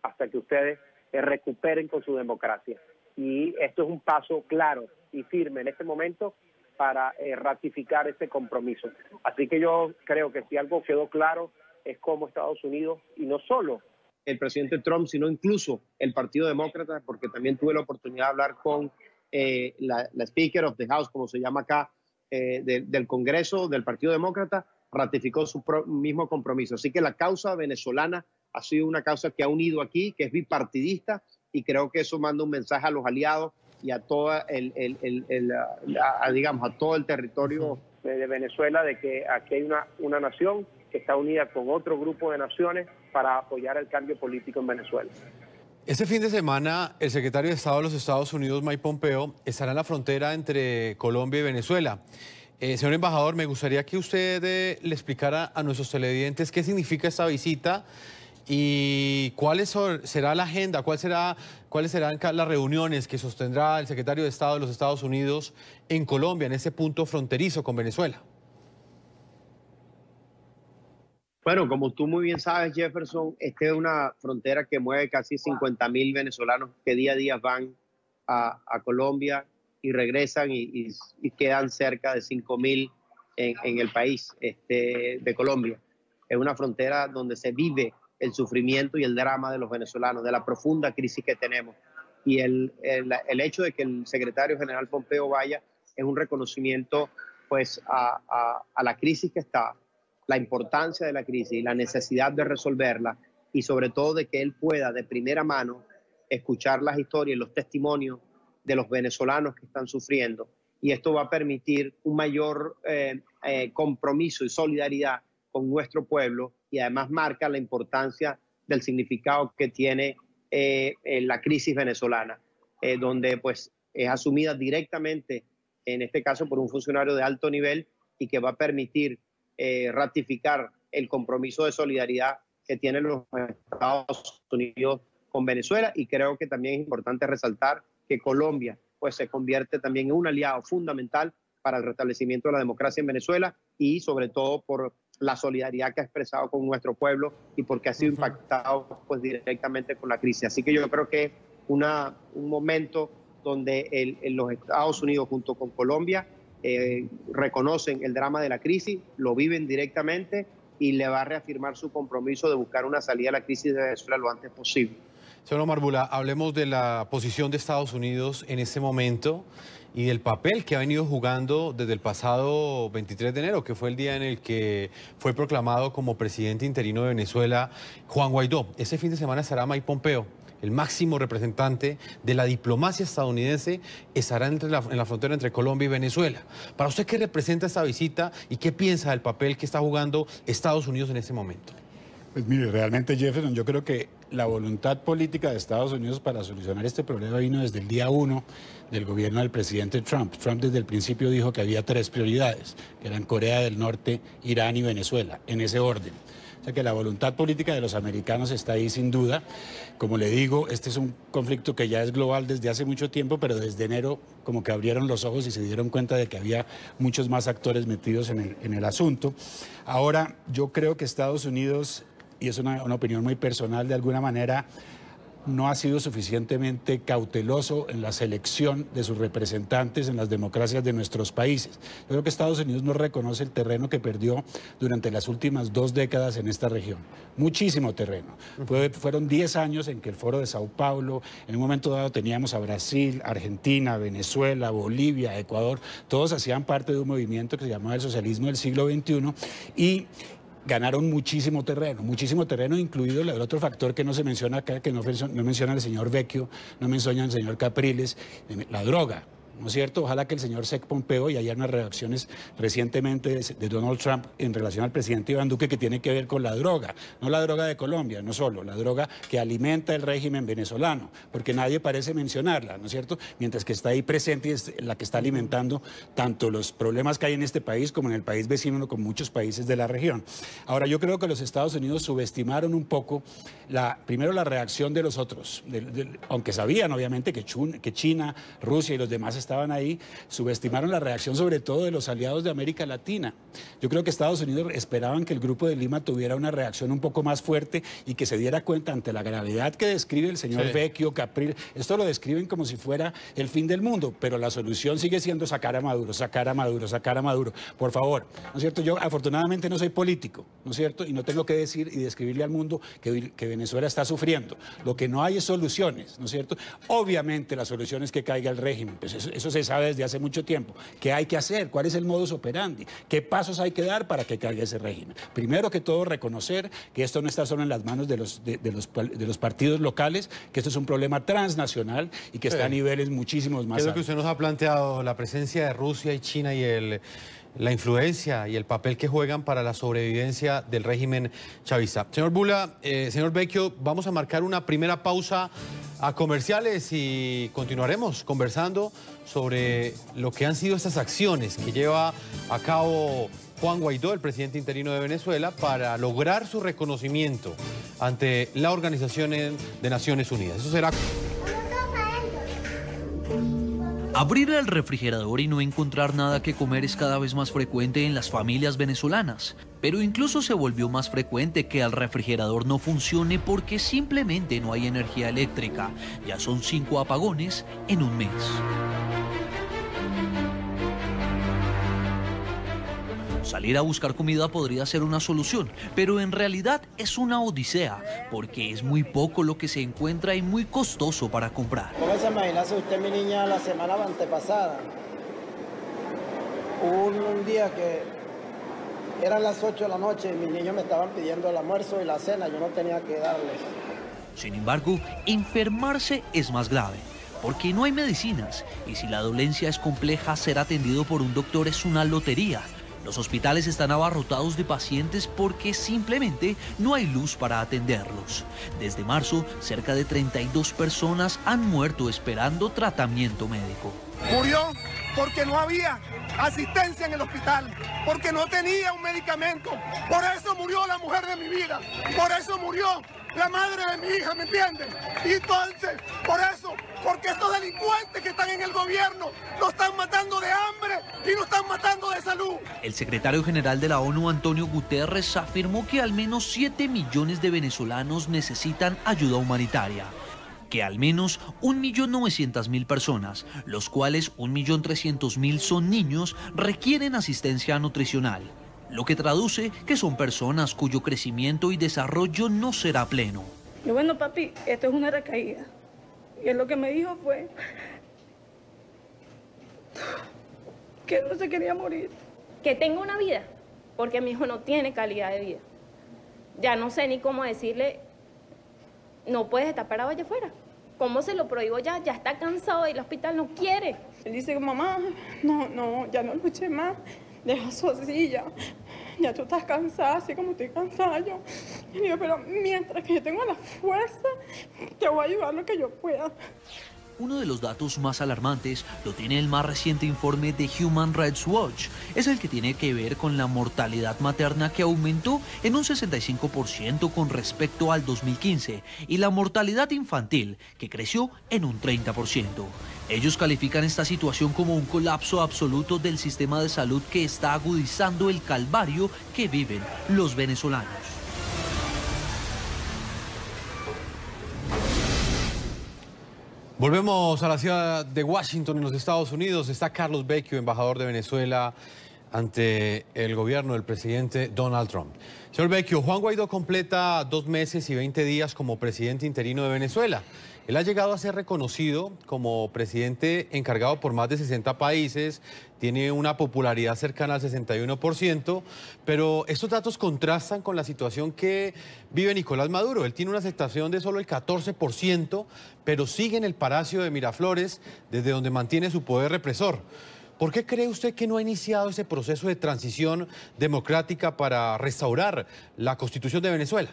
hasta que ustedes recuperen con su democracia. Y esto es un paso claro y firme en este momento para ratificar ese compromiso. Así que yo creo que si algo quedó claro es cómo Estados Unidos, y no solo el presidente Trump, sino incluso el Partido Demócrata, porque también tuve la oportunidad de hablar con la Speaker of the House, como se llama acá, del Congreso del Partido Demócrata, ratificó su mismo compromiso. Así que la causa venezolana ha sido una causa que ha unido aquí, que es bipartidista, y creo que eso manda un mensaje a los aliados y a toda digamos, a todo el territorio de Venezuela, de que aquí hay una nación que está unida con otro grupo de naciones para apoyar el cambio político en Venezuela. Este fin de semana, el secretario de Estado de los Estados Unidos, Mike Pompeo, estará en la frontera entre Colombia y Venezuela. Señor embajador, me gustaría que usted le explicara a nuestros televidentes qué significa esta visita y cuál será la agenda, cuáles serán las reuniones que sostendrá el secretario de Estado de los Estados Unidos en Colombia, en ese punto fronterizo con Venezuela. Bueno, como tú muy bien sabes, Jefferson, esta es una frontera que mueve casi 50,000 venezolanos que día a día van a Colombia y regresan y quedan cerca de 5,000 en el país de Colombia. Es una frontera donde se vive el sufrimiento y el drama de los venezolanos, de la profunda crisis que tenemos. Y el hecho de que el secretario general Pompeo vaya es un reconocimiento pues, a la crisis que está, la importancia de la crisis, la necesidad de resolverla, y sobre todo de que él pueda de primera mano escuchar las historias y los testimonios de los venezolanos que están sufriendo. Y esto va a permitir un mayor compromiso y solidaridad con nuestro pueblo, y además marca la importancia del significado que tiene la crisis venezolana, donde pues es asumida directamente en este caso por un funcionario de alto nivel, y que va a permitir ratificar el compromiso de solidaridad que tienen los Estados Unidos con Venezuela. Y creo que también es importante resaltar que Colombia pues se convierte también en un aliado fundamental para el restablecimiento de la democracia en Venezuela, y sobre todo por la solidaridad que ha expresado con nuestro pueblo y porque ha sido impactado pues directamente con la crisis. Así que yo creo que un momento donde los Estados Unidos junto con Colombia reconocen el drama de la crisis, lo viven directamente, y le va a reafirmar su compromiso de buscar una salida a la crisis de Venezuela lo antes posible. Señor Marbula, hablemos de la posición de Estados Unidos en este momento y del papel que ha venido jugando desde el pasado 23 de enero, que fue el día en el que fue proclamado como presidente interino de Venezuela Juan Guaidó. Ese fin de semana estará Mike Pompeo, el máximo representante de la diplomacia estadounidense, estará en la frontera entre Colombia y Venezuela. ¿Para usted qué representa esta visita y qué piensa del papel que está jugando Estados Unidos en este momento? Pues mire, realmente, Jefferson, yo creo que la voluntad política de Estados Unidos para solucionar este problema vino desde el día 1 del gobierno del presidente Trump. Trump desde el principio dijo que había 3 prioridades, que eran Corea del Norte, Irán y Venezuela, en ese orden. O sea que la voluntad política de los americanos está ahí sin duda. Como le digo, este es un conflicto que ya es global desde hace mucho tiempo, pero desde enero como que abrieron los ojos y se dieron cuenta de que había muchos más actores metidos en el asunto. Ahora, yo creo que Estados Unidos, y es una opinión muy personal, de alguna manera no ha sido suficientemente cauteloso en la selección de sus representantes en las democracias de nuestros países. Yo creo que Estados Unidos no reconoce el terreno que perdió durante las últimas 2 décadas en esta región. Muchísimo terreno. Fueron 10 años en que el Foro de Sao Paulo, en un momento dado teníamos a Brasil, Argentina, Venezuela, Bolivia, Ecuador, todos hacían parte de un movimiento que se llamaba el socialismo del siglo XXI, y ganaron muchísimo terreno, incluido el otro factor que no se menciona acá, que no menciona el señor Vecchio, no menciona el señor Capriles, la droga. ¿No es cierto? Ojalá que el señor Sec Pompeo, y hay unas reacciones recientemente de Donald Trump en relación al presidente Iván Duque, que tiene que ver con la droga, no la droga de Colombia, no solo, la droga que alimenta el régimen venezolano, porque nadie parece mencionarla, ¿no es cierto? Mientras que está ahí presente y es la que está alimentando tanto los problemas que hay en este país como en el país vecino, con muchos países de la región. Ahora, yo creo que los Estados Unidos subestimaron un poco, primero la reacción de los otros, aunque sabían obviamente que China, Rusia y los demás estaban ahí, subestimaron la reacción sobre todo de los aliados de América Latina. Yo creo que Estados Unidos esperaban que el Grupo de Lima tuviera una reacción un poco más fuerte y que se diera cuenta ante la gravedad que describe el señor Vecchio, Capriles. Esto lo describen como si fuera el fin del mundo, pero la solución sigue siendo sacar a Maduro, sacar a Maduro, sacar a Maduro. Por favor, ¿no es cierto? Yo afortunadamente no soy político, ¿no es cierto? Y no tengo que decir y describirle al mundo que Venezuela está sufriendo. Lo que no hay es soluciones, ¿no es cierto? Obviamente la solución es que caiga el régimen, pues eso se sabe desde hace mucho tiempo. ¿Qué hay que hacer? ¿Cuál es el modus operandi? ¿Qué pasos hay que dar para que caiga ese régimen? Primero que todo, reconocer que esto no está solo en las manos de los partidos locales, que esto es un problema transnacional y que está a niveles muchísimos más altos. ¿Qué es lo que usted nos ha planteado? La presencia de Rusia y China y la influencia y el papel que juegan para la sobrevivencia del régimen chavista. Señor Bula, señor Vecchio, vamos a marcar una primera pausa a comerciales y continuaremos conversando sobre lo que han sido estas acciones que lleva a cabo Juan Guaidó, el presidente interino de Venezuela, para lograr su reconocimiento ante la Organización de Naciones Unidas. Eso será... Abrir el refrigerador y no encontrar nada que comer es cada vez más frecuente en las familias venezolanas, pero incluso se volvió más frecuente que el refrigerador no funcione porque simplemente no hay energía eléctrica. Ya son 5 apagones en un mes. Salir a buscar comida podría ser una solución, pero en realidad es una odisea, porque es muy poco lo que se encuentra y muy costoso para comprar. Póngase a imaginarse usted, mi niña, la semana antepasada. Hubo un día que eran las 8 de la noche y mis niños me estaban pidiendo el almuerzo y la cena, yo no tenía que darles. Sin embargo, enfermarse es más grave, porque no hay medicinas, y si la dolencia es compleja, ser atendido por un doctor es una lotería. Los hospitales están abarrotados de pacientes porque simplemente no hay luz para atenderlos. Desde marzo, cerca de 32 personas han muerto esperando tratamiento médico. Murió porque no había asistencia en el hospital, porque no tenía un medicamento. Por eso murió la mujer de mi vida, por eso murió la madre de mi hija, ¿me entiendes? Y entonces, por eso, porque estos delincuentes que están en el gobierno nos están matando de hambre y nos están matando de salud. El secretario general de la ONU, Antonio Guterres, afirmó que al menos 7 millones de venezolanos necesitan ayuda humanitaria, que al menos 1.900.000 personas, los cuales 1.300.000 son niños, requieren asistencia nutricional, lo que traduce que son personas cuyo crecimiento y desarrollo no será pleno. Y bueno, papi, esto es una recaída. Y él lo que me dijo fue que no se quería morir. Que tenga una vida, porque mi hijo no tiene calidad de vida. Ya no sé ni cómo decirle, no puedes estar parado allá afuera. ¿Cómo se lo prohíbo ya? Ya está cansado de ir al hospital, no quiere. Él dice, mamá, no, ya no luché más. Deja su silla, ya tú estás cansada, así como estoy cansada yo. Y digo, pero mientras que yo tengo la fuerza, te voy a ayudar lo que yo pueda. Uno de los datos más alarmantes lo tiene el más reciente informe de Human Rights Watch. Es el que tiene que ver con la mortalidad materna, que aumentó en un 65% con respecto al 2015, y la mortalidad infantil, que creció en un 30%. Ellos califican esta situación como un colapso absoluto del sistema de salud que está agudizando el calvario que viven los venezolanos. Volvemos a la ciudad de Washington, en los Estados Unidos. Está Carlos Vecchio, embajador de Venezuela ante el gobierno del presidente Donald Trump. Señor Vecchio, Juan Guaidó completa 2 meses y 20 días como presidente interino de Venezuela. Él ha llegado a ser reconocido como presidente encargado por más de 60 países, tiene una popularidad cercana al 61%, pero estos datos contrastan con la situación que vive Nicolás Maduro. Él tiene una aceptación de solo el 14%, pero sigue en el Palacio de Miraflores, desde donde mantiene su poder represor. ¿Por qué cree usted que no ha iniciado ese proceso de transición democrática para restaurar la Constitución de Venezuela?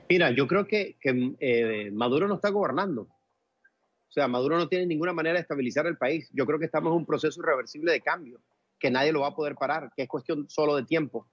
Mira, yo creo que Maduro no está gobernando. O sea, Maduro no tiene ninguna manera de estabilizar el país. Yo creo que estamos en un proceso irreversible de cambio, que nadie lo va a poder parar, que es cuestión solo de tiempo.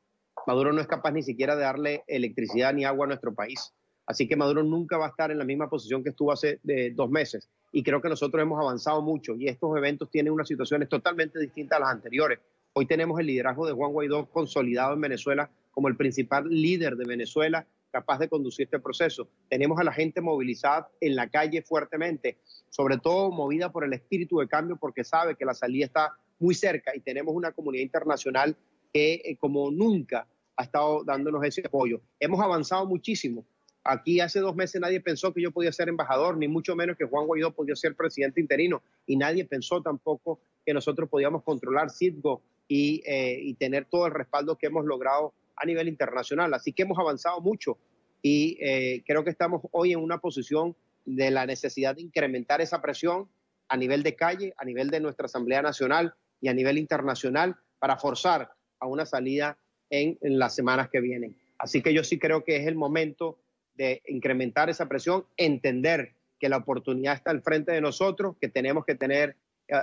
Maduro no es capaz ni siquiera de darle electricidad ni agua a nuestro país. Así que Maduro nunca va a estar en la misma posición que estuvo hace 2 meses. Y creo que nosotros hemos avanzado mucho y estos eventos tienen unas situaciones totalmente distintas a las anteriores. Hoy tenemos el liderazgo de Juan Guaidó consolidado en Venezuela como el principal líder de Venezuela, capaz de conducir este proceso. Tenemos a la gente movilizada en la calle fuertemente, sobre todo movida por el espíritu de cambio, porque sabe que la salida está muy cerca, y tenemos una comunidad internacional que como nunca ha estado dándonos ese apoyo. Hemos avanzado muchísimo. Aquí hace 2 meses nadie pensó que yo podía ser embajador, ni mucho menos que Juan Guaidó podía ser presidente interino, y nadie pensó tampoco que nosotros podíamos controlar Citgo y tener todo el respaldo que hemos logrado a nivel internacional. Así que hemos avanzado mucho y creo que estamos hoy en una posición de la necesidad de incrementar esa presión a nivel de calle, a nivel de nuestra Asamblea Nacional y a nivel internacional para forzar a una salida en las semanas que vienen. Así que yo sí creo que es el momento de incrementar esa presión, entender que la oportunidad está al frente de nosotros, que tenemos que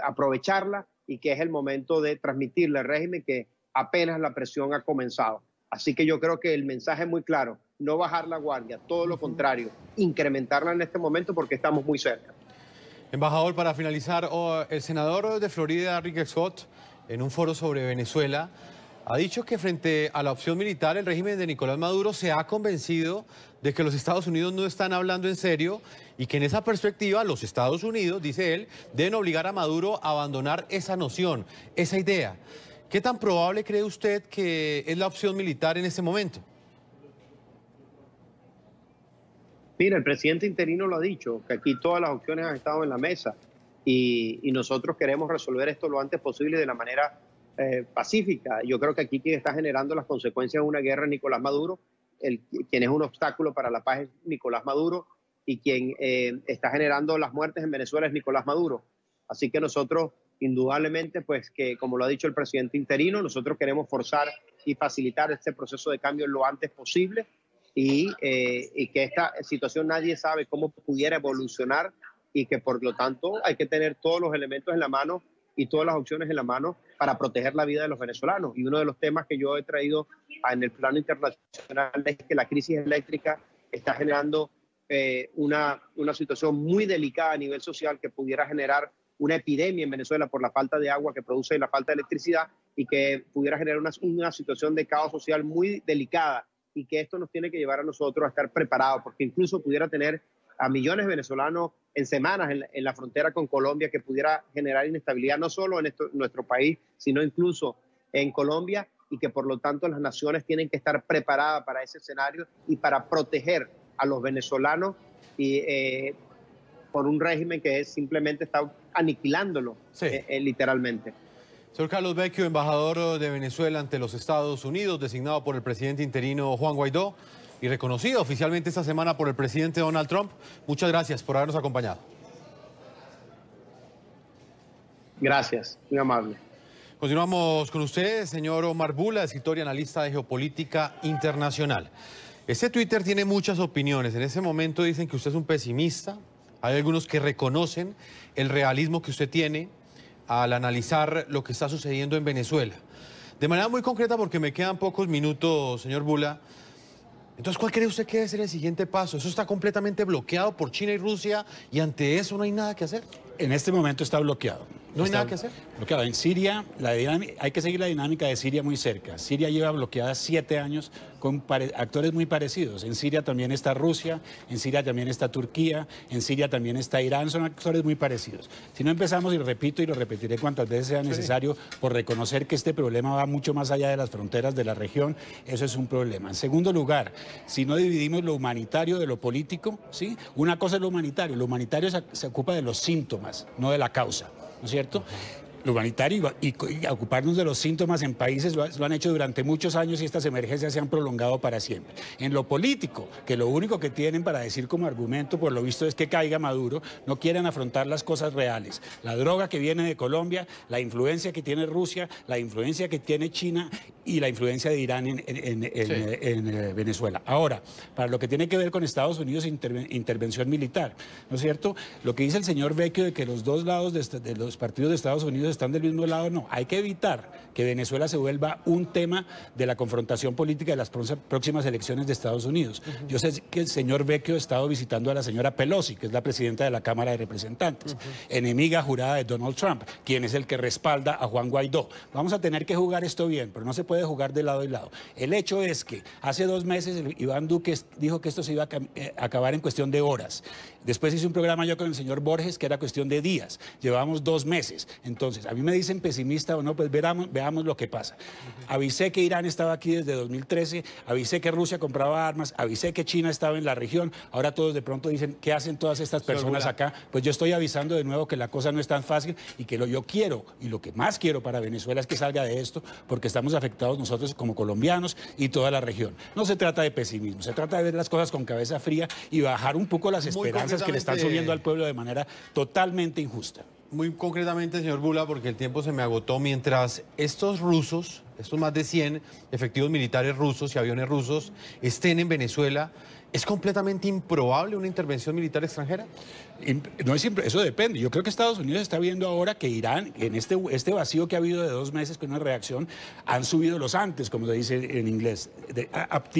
aprovecharla, y que es el momento de transmitirle al régimen que apenas la presión ha comenzado. Así que yo creo que el mensaje es muy claro: no bajar la guardia, todo lo contrario, incrementarla en este momento porque estamos muy cerca. Embajador, para finalizar, el senador de Florida, Rick Scott, en un foro sobre Venezuela, ha dicho que frente a la opción militar, el régimen de Nicolás Maduro se ha convencido de que los Estados Unidos no están hablando en serio, y que en esa perspectiva los Estados Unidos, dice él, deben obligar a Maduro a abandonar esa noción, esa idea. ¿Qué tan probable cree usted que es la opción militar en este momento? Mira, el presidente interino lo ha dicho, que aquí todas las opciones han estado en la mesa, y nosotros queremos resolver esto lo antes posible de la manera pacífica. Yo creo que aquí quien está generando las consecuencias de una guerra es Nicolás Maduro, quien es un obstáculo para la paz es Nicolás Maduro, y quien está generando las muertes en Venezuela es Nicolás Maduro. Así que nosotros indudablemente, pues que como lo ha dicho el presidente interino, nosotros queremos forzar y facilitar este proceso de cambio lo antes posible y que esta situación nadie sabe cómo pudiera evolucionar y que por lo tanto hay que tener todos los elementos en la mano y todas las opciones en la mano para proteger la vida de los venezolanos. Y uno de los temas que yo he traído en el plano internacional es que la crisis eléctrica está generando una situación muy delicada a nivel social que pudiera generar una epidemia en Venezuela por la falta de agua que produce y la falta de electricidad y que pudiera generar una situación de caos social muy delicada y que esto nos tiene que llevar a nosotros a estar preparados porque incluso pudiera tener a millones de venezolanos en semanas en la frontera con Colombia que pudiera generar inestabilidad no solo en nuestro país, sino incluso en Colombia y que por lo tanto las naciones tienen que estar preparadas para ese escenario y para proteger a los venezolanos y por un régimen que simplemente está aniquilándolo literalmente. Señor Carlos Vecchio, embajador de Venezuela ante los Estados Unidos, designado por el presidente interino Juan Guaidó y reconocido oficialmente esta semana por el presidente Donald Trump. Muchas gracias por habernos acompañado. Gracias, muy amable. Continuamos con usted, señor Omar Bula, escritor y analista de geopolítica internacional. Este Twitter tiene muchas opiniones. En ese momento dicen que usted es un pesimista. Hay algunos que reconocen el realismo que usted tiene al analizar lo que está sucediendo en Venezuela. De manera muy concreta, porque me quedan pocos minutos, señor Bula. Entonces, ¿cuál cree usted que debe ser el siguiente paso? Eso está completamente bloqueado por China y Rusia y ante eso no hay nada que hacer. En este momento está bloqueado. ¿No hay nada que hacer? Bloqueado. En Siria, hay que seguir la dinámica de Siria muy cerca. Siria lleva bloqueada 7 años con actores muy parecidos. En Siria también está Rusia, en Siria también está Turquía, en Siria también está Irán. Son actores muy parecidos. Si no empezamos, y repito y lo repetiré cuantas veces sea necesario, por reconocer que este problema va mucho más allá de las fronteras de la región, eso es un problema. En segundo lugar, si no dividimos lo humanitario de lo político, ¿sí? Una cosa es lo humanitario se ocupa de los síntomas, no de la causa, ¿no es cierto? Lo humanitario y ocuparnos de los síntomas en países lo han hecho durante muchos años y estas emergencias se han prolongado para siempre. En lo político, que lo único que tienen para decir como argumento, por lo visto, es que caiga Maduro, no quieren afrontar las cosas reales. La droga que viene de Colombia, la influencia que tiene Rusia, la influencia que tiene China y la influencia de Irán en Venezuela. Ahora, para lo que tiene que ver con Estados Unidos, intervención militar, ¿no es cierto? Lo que dice el señor Vecchio de que los dos lados de los partidos de Estados Unidos están del mismo lado, no. Hay que evitar que Venezuela se vuelva un tema de la confrontación política de las próximas elecciones de Estados Unidos. Yo sé que el señor Vecchio ha estado visitando a la señora Pelosi, que es la presidenta de la Cámara de Representantes, enemiga jurada de Donald Trump, quien es el que respalda a Juan Guaidó. Vamos a tener que jugar esto bien, pero no se puede jugar de lado y lado. El hecho es que hace 2 meses Iván Duque dijo que esto se iba a acabar en cuestión de horas. Después hice un programa yo con el señor Borges que era cuestión de días. Llevamos 2 meses. Entonces, a mí me dicen pesimista o no, pues veamos lo que pasa. Avisé que Irán estaba aquí desde 2013, avisé que Rusia compraba armas, avisé que China estaba en la región. Ahora todos de pronto dicen, ¿qué hacen todas estas personas acá? Pues yo estoy avisando de nuevo que la cosa no es tan fácil y que yo quiero, y lo que más quiero para Venezuela es que salga de esto, porque estamos afectados nosotros como colombianos y toda la región. No se trata de pesimismo, se trata de ver las cosas con cabeza fría y bajar un poco las esperanzas que le están subiendo al pueblo de manera totalmente injusta. Muy concretamente, señor Bula, porque el tiempo se me agotó, mientras estos rusos, estos más de 100 efectivos militares rusos y aviones rusos estén en Venezuela, ¿es completamente improbable una intervención militar extranjera? No es siempre, eso depende. Yo creo que Estados Unidos está viendo ahora que Irán, en este vacío que ha habido de 2 meses con una reacción, han subido los antes, como se dice en inglés,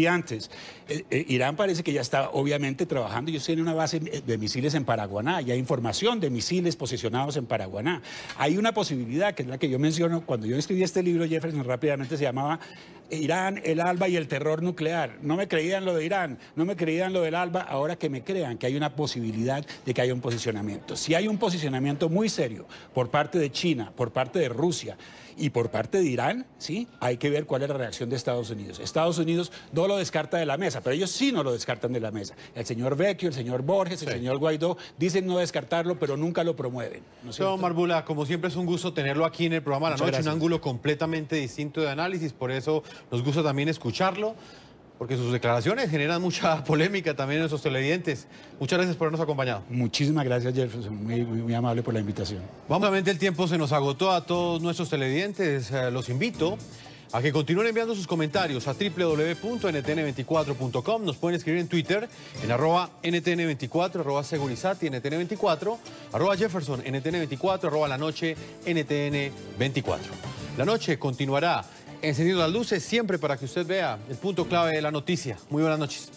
antes. Irán parece que ya está obviamente trabajando. Ellos tienen una base de misiles en Paraguaná, ya hay información de misiles posicionados en Paraguaná. Hay una posibilidad, que es la que yo menciono, cuando yo escribí este libro, Jefferson, rápidamente se llamaba Irán, el ALBA y el terror nuclear. No me creían lo de Irán, no me creían lo del ALBA, ahora que me crean que hay una posibilidad de que haya un posicionamiento. Si hay un posicionamiento muy serio por parte de China, por parte de Rusia y por parte de Irán, ¿sí? Hay que ver cuál es la reacción de Estados Unidos. Estados Unidos no lo descarta de la mesa, pero ellos sí no lo descartan de la mesa. El señor Vecchio, el señor Borges, el señor Guaidó dicen no descartarlo, pero nunca lo promueven. ¿No es cierto? Omar Bula, como siempre es un gusto tenerlo aquí en el programa La Noche, un ángulo completamente distinto de análisis, por eso nos gusta también escucharlo. porque sus declaraciones generan mucha polémica también en esos televidentes. Muchas gracias por habernos acompañado. Muchísimas gracias, Jefferson. Muy amable por la invitación. Obviamente el tiempo se nos agotó a todos nuestros televidentes. Los invito a que continúen enviando sus comentarios a www.ntn24.com. Nos pueden escribir en Twitter en @ntn24, @segurizati, ntn24, @Jefferson, ntn24, @La Noche, ntn24. La noche continuará encendiendo las luces siempre para que usted vea el punto clave de la noticia. Muy buenas noches.